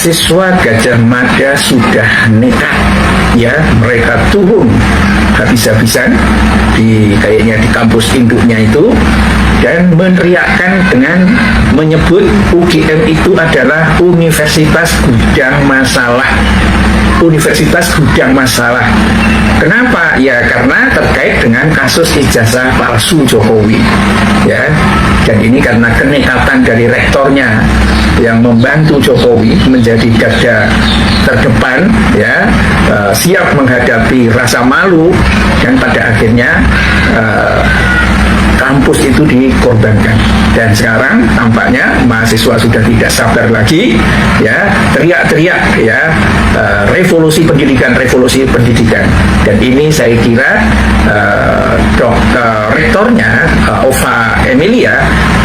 mahasiswa Gajah Mada sudah nekat, ya, mereka turun habis-habisan kayaknya di kampus induknya itu, dan meneriakkan dengan menyebut UGM itu adalah Universitas Gudang Masalah. Universitas Gudang Masalah. Kenapa? Ya karena terkait dengan kasus ijazah palsu Jokowi, ya. Dan ini karena kenekatan dari rektornya yang membantu Jokowi menjadi garda terdepan, ya, siap menghadapi rasa malu, dan pada akhirnya kampus itu dikorbankan. Dan sekarang tampaknya mahasiswa sudah tidak sabar lagi, ya, teriak-teriak, ya, revolusi pendidikan. Dan ini saya kira rektornya Ova Emilia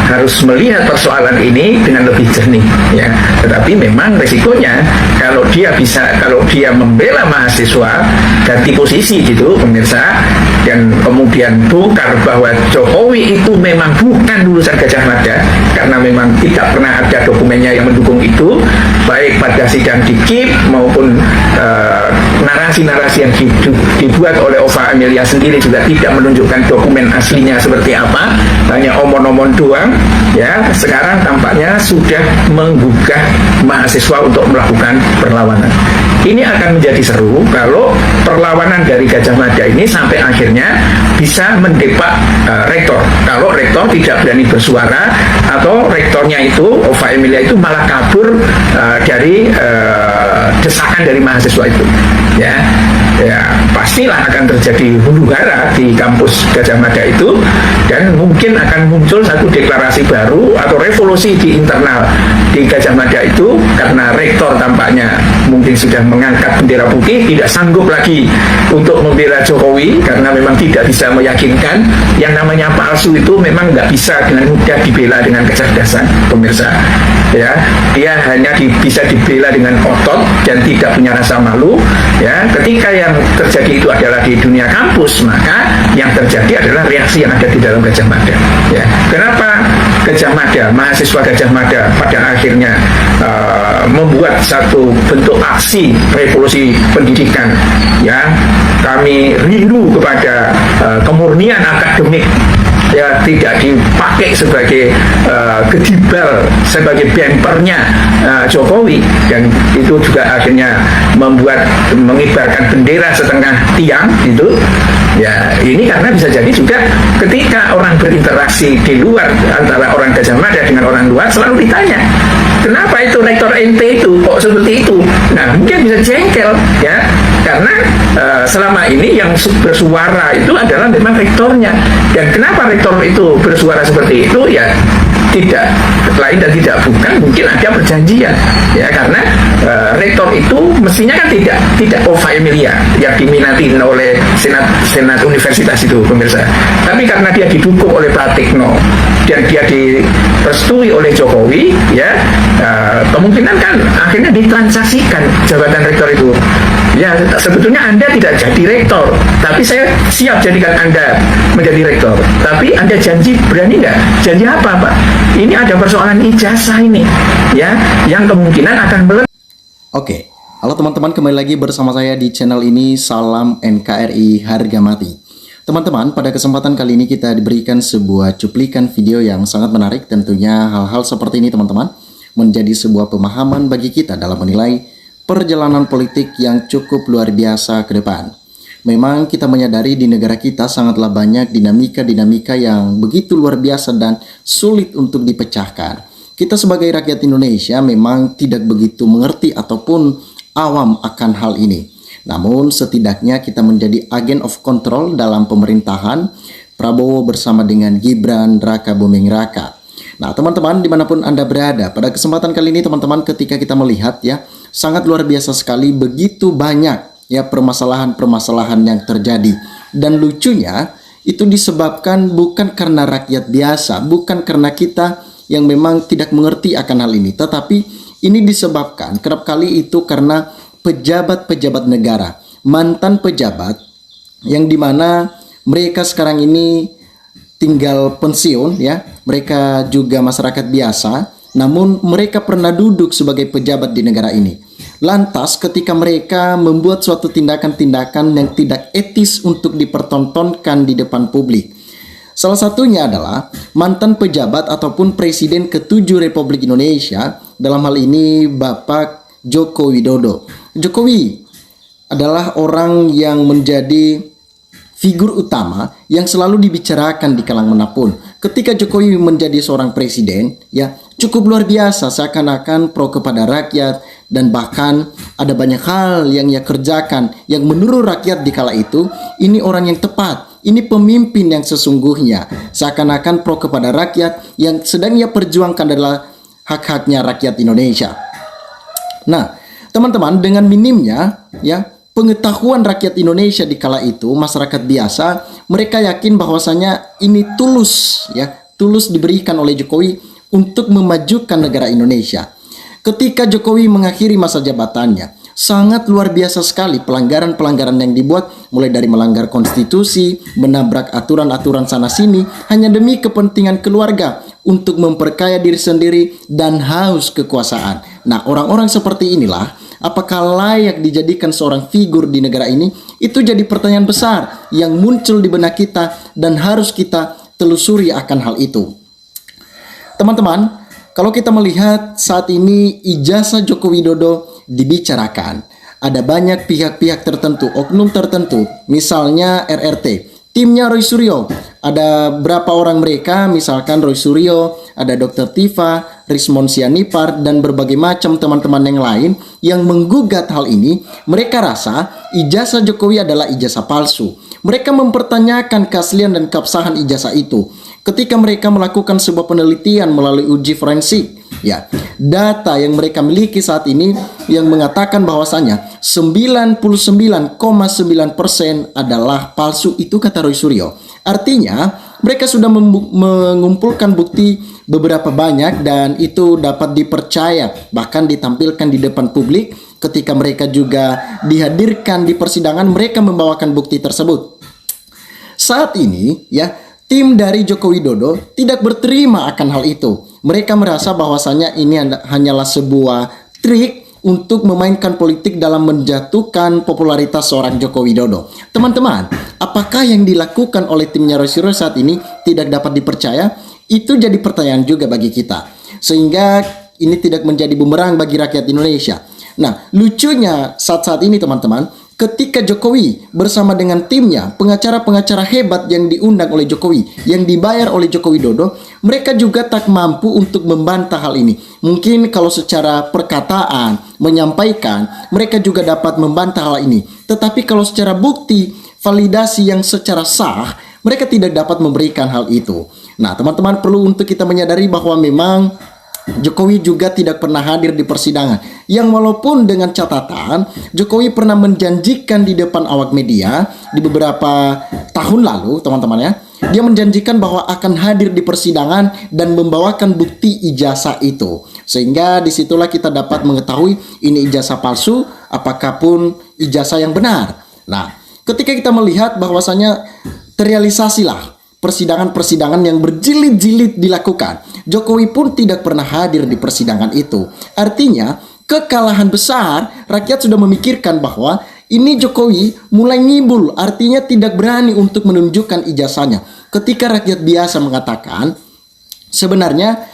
harus melihat persoalan ini dengan lebih jernih, ya. Tetapi memang resikonya kalau dia membela mahasiswa, ganti posisi gitu pemirsa, dan kemudian bongkar bahwa Jokowi itu memang bukan lulusan Gajah Mada, karena memang tidak pernah ada dokumennya yang mendukung itu, baik pada sidang di KIP maupun narasi-narasi yang dibuat oleh Ova Emilia sendiri juga tidak menunjukkan dokumen aslinya seperti apa, hanya omon-omon doang, ya. Sekarang tampaknya sudah menggugah mahasiswa untuk melakukan perlawanan. Ini akan menjadi seru kalau perlawanan dari Gajah Mada ini sampai akhirnya bisa mendepak rektor. Kalau rektor tidak berani bersuara, atau rektornya itu, Ova Emilia itu malah kabur dari desakan dari mahasiswa itu, ya. Ya pastilah akan terjadi huru-hara di kampus Gajah Mada itu, dan mungkin akan muncul satu deklarasi baru atau revolusi di internal di Gajah Mada itu, karena rektor tampaknya mungkin sudah mengangkat bendera putih, tidak sanggup lagi untuk membela Jokowi karena memang tidak bisa meyakinkan. Yang namanya palsu itu memang nggak bisa dengan mudah dibela dengan kecerdasan, pemirsa, ya. Dia hanya bisa dibela dengan otot dan tidak punya rasa malu, ya. Ketika yang terjadi itu adalah di dunia kampus, maka yang terjadi adalah reaksi yang ada di dalam Gajah Mada, ya. Kenapa Gajah Mada, mahasiswa Gajah Mada pada akhirnya membuat satu bentuk aksi revolusi pendidikan, ya. Kami rindu kepada kemurnian akademik, ya, tidak dipakai sebagai gedibal, sebagai bempernya Jokowi, dan itu juga akhirnya mengibarkan bendera setengah tiang gitu, ya. Ini karena bisa jadi juga ketika orang berinteraksi di luar antara orang Gajah Mada dengan orang luar, selalu ditanya, kenapa itu rektor ente itu kok seperti itu? Nah, mungkin bisa jengkel, ya, karena selama ini yang bersuara itu adalah memang rektornya. Dan kenapa rektor itu bersuara seperti itu? Ya tidak lain dan tidak bukan, mungkin ada perjanjian, ya, karena rektor itu mestinya kan tidak Ova Emilia yang diminati oleh senat universitas itu, pemirsa, tapi karena dia didukung oleh Pratikno dan dia direstui oleh Jokowi, ya, kemungkinan kan akhirnya ditransaksikan jabatan rektor itu. Ya, sebetulnya Anda tidak jadi rektor, tapi saya siap jadikan Anda menjadi rektor. Tapi Anda janji, berani nggak? Janji apa, Pak? Ini ada persoalan ijazah ini, ya, yang kemungkinan akan Oke, halo teman-teman, kembali lagi bersama saya di channel ini, Salam NKRI Harga Mati. Teman-teman, pada kesempatan kali ini kita diberikan sebuah cuplikan video yang sangat menarik. Tentunya hal-hal seperti ini, teman-teman, menjadi sebuah pemahaman bagi kita dalam menilai perjalanan politik yang cukup luar biasa ke depan. Memang kita menyadari di negara kita sangatlah banyak dinamika-dinamika yang begitu luar biasa dan sulit untuk dipecahkan. Kita sebagai rakyat Indonesia memang tidak begitu mengerti ataupun awam akan hal ini. Namun setidaknya kita menjadi agen of control dalam pemerintahan Prabowo bersama dengan Gibran Raka Buming Raka. Nah teman-teman, dimanapun Anda berada, pada kesempatan kali ini teman-teman, ketika kita melihat, ya, sangat luar biasa sekali, begitu banyak, ya, permasalahan-permasalahan yang terjadi. Dan lucunya itu disebabkan bukan karena rakyat biasa, bukan karena kita yang memang tidak mengerti akan hal ini, tetapi ini disebabkan kerap kali itu karena pejabat-pejabat negara, mantan pejabat, yang dimana mereka sekarang ini tinggal pensiun, ya, mereka juga masyarakat biasa namun mereka pernah duduk sebagai pejabat di negara ini. Lantas ketika mereka membuat suatu tindakan-tindakan yang tidak etis untuk dipertontonkan di depan publik. Salah satunya adalah mantan pejabat ataupun Presiden ke-7 Republik Indonesia, dalam hal ini Bapak Joko Widodo. Jokowi adalah orang yang menjadi figur utama yang selalu dibicarakan di kalangan manapun. Ketika Jokowi menjadi seorang presiden, ya cukup luar biasa, seakan-akan pro kepada rakyat, dan bahkan ada banyak hal yang ia kerjakan yang menurut rakyat di kala itu, ini orang yang tepat, ini pemimpin yang sesungguhnya, seakan-akan pro kepada rakyat yang sedang ia perjuangkan adalah hak-haknya rakyat Indonesia. Nah, teman-teman, dengan minimnya ya pengetahuan rakyat Indonesia di kala itu, masyarakat biasa, mereka yakin bahwasanya ini tulus diberikan oleh Jokowi untuk memajukan negara Indonesia. Ketika Jokowi mengakhiri masa jabatannya, sangat luar biasa sekali pelanggaran-pelanggaran yang dibuat, mulai dari melanggar konstitusi, menabrak aturan-aturan sana sini hanya demi kepentingan keluarga, untuk memperkaya diri sendiri dan haus kekuasaan. Nah, orang-orang seperti inilah apakah layak dijadikan seorang figur di negara ini? Itu jadi pertanyaan besar yang muncul di benak kita dan harus kita telusuri akan hal itu. Teman-teman, kalau kita melihat saat ini ijazah Joko Widodo dibicarakan, ada banyak pihak-pihak tertentu, oknum tertentu, misalnya RRT, timnya Roy Suryo. Ada berapa orang mereka, misalkan Roy Suryo, ada Dr. Tifa, Rismon Sianipar, dan berbagai macam teman-teman yang lain yang menggugat hal ini. Mereka rasa ijazah Jokowi adalah ijazah palsu. Mereka mempertanyakan keaslian dan keabsahan ijazah itu ketika mereka melakukan sebuah penelitian melalui uji forensik. Ya, data yang mereka miliki saat ini yang mengatakan bahwasanya 99,9% adalah palsu, itu kata Roy Suryo. Artinya mereka sudah mengumpulkan bukti beberapa banyak dan itu dapat dipercaya, bahkan ditampilkan di depan publik. Ketika mereka juga dihadirkan di persidangan, mereka membawakan bukti tersebut. Saat ini ya, tim dari Joko Widodo tidak berterima akan hal itu. Mereka merasa bahwasanya ini hanyalah sebuah trik untuk memainkan politik dalam menjatuhkan popularitas seorang Joko Widodo. Teman-teman, apakah yang dilakukan oleh timnya Roy Suryo saat ini tidak dapat dipercaya? Itu jadi pertanyaan juga bagi kita. Sehingga ini tidak menjadi bumerang bagi rakyat Indonesia. Nah, lucunya saat-saat ini teman-teman, ketika Jokowi bersama dengan timnya, pengacara-pengacara hebat yang diundang oleh Jokowi, yang dibayar oleh Joko Widodo, mereka juga tak mampu untuk membantah hal ini. Mungkin kalau secara perkataan, menyampaikan, mereka juga dapat membantah hal ini. Tetapi kalau secara bukti, validasi yang secara sah, mereka tidak dapat memberikan hal itu. Nah, teman-teman, perlu untuk kita menyadari bahwa memang Jokowi juga tidak pernah hadir di persidangan, yang walaupun dengan catatan Jokowi pernah menjanjikan di depan awak media di beberapa tahun lalu, teman-teman ya, dia menjanjikan bahwa akan hadir di persidangan dan membawakan bukti ijazah itu, sehingga disitulah kita dapat mengetahui ini ijazah palsu apakah pun ijazah yang benar. Nah, ketika kita melihat bahwasanya terrealisasilah persidangan-persidangan yang berjilid-jilid dilakukan, Jokowi pun tidak pernah hadir di persidangan itu. Artinya, kekalahan besar, rakyat sudah memikirkan bahwa ini Jokowi mulai ngibul, artinya tidak berani untuk menunjukkan ijazahnya. Ketika rakyat biasa mengatakan, sebenarnya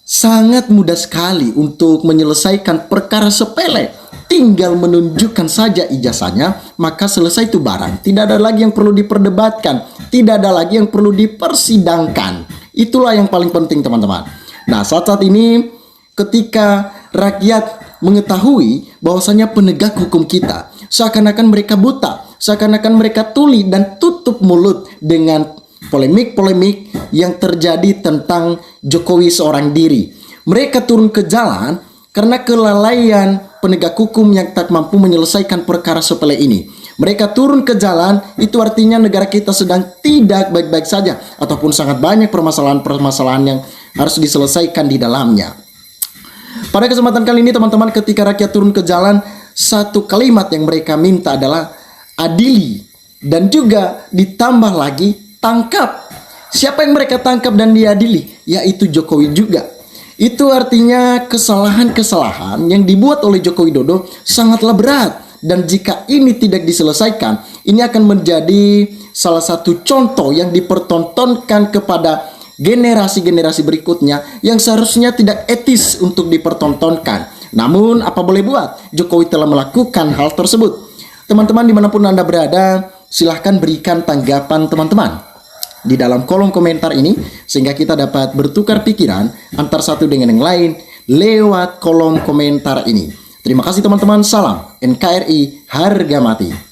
sangat mudah sekali untuk menyelesaikan perkara sepele, tinggal menunjukkan saja ijazahnya, maka selesai itu barang. Tidak ada lagi yang perlu diperdebatkan, tidak ada lagi yang perlu dipersidangkan. Itulah yang paling penting, teman-teman. Nah, saat-saat ini ketika rakyat mengetahui bahwasanya penegak hukum kita seakan-akan mereka buta, seakan-akan mereka tuli dan tutup mulut dengan polemik-polemik yang terjadi tentang Jokowi seorang diri. Mereka turun ke jalan karena kelalaian penegak hukum yang tak mampu menyelesaikan perkara sepele ini. Mereka turun ke jalan, itu artinya negara kita sedang tidak baik-baik saja, ataupun sangat banyak permasalahan-permasalahan yang harus diselesaikan di dalamnya. Pada kesempatan kali ini, teman-teman, ketika rakyat turun ke jalan, satu kalimat yang mereka minta adalah adili, dan juga ditambah lagi tangkap. Siapa yang mereka tangkap dan diadili? Yaitu Jokowi juga. Itu artinya kesalahan-kesalahan yang dibuat oleh Joko Widodo sangatlah berat. Dan jika ini tidak diselesaikan, ini akan menjadi salah satu contoh yang dipertontonkan kepada generasi-generasi berikutnya yang seharusnya tidak etis untuk dipertontonkan. Namun apa boleh buat, Jokowi telah melakukan hal tersebut. Teman-teman dimanapun Anda berada, silahkan berikan tanggapan teman-teman di dalam kolom komentar ini, sehingga kita dapat bertukar pikiran antar satu dengan yang lain lewat kolom komentar ini. Terima kasih teman-teman, salam NKRI harga mati.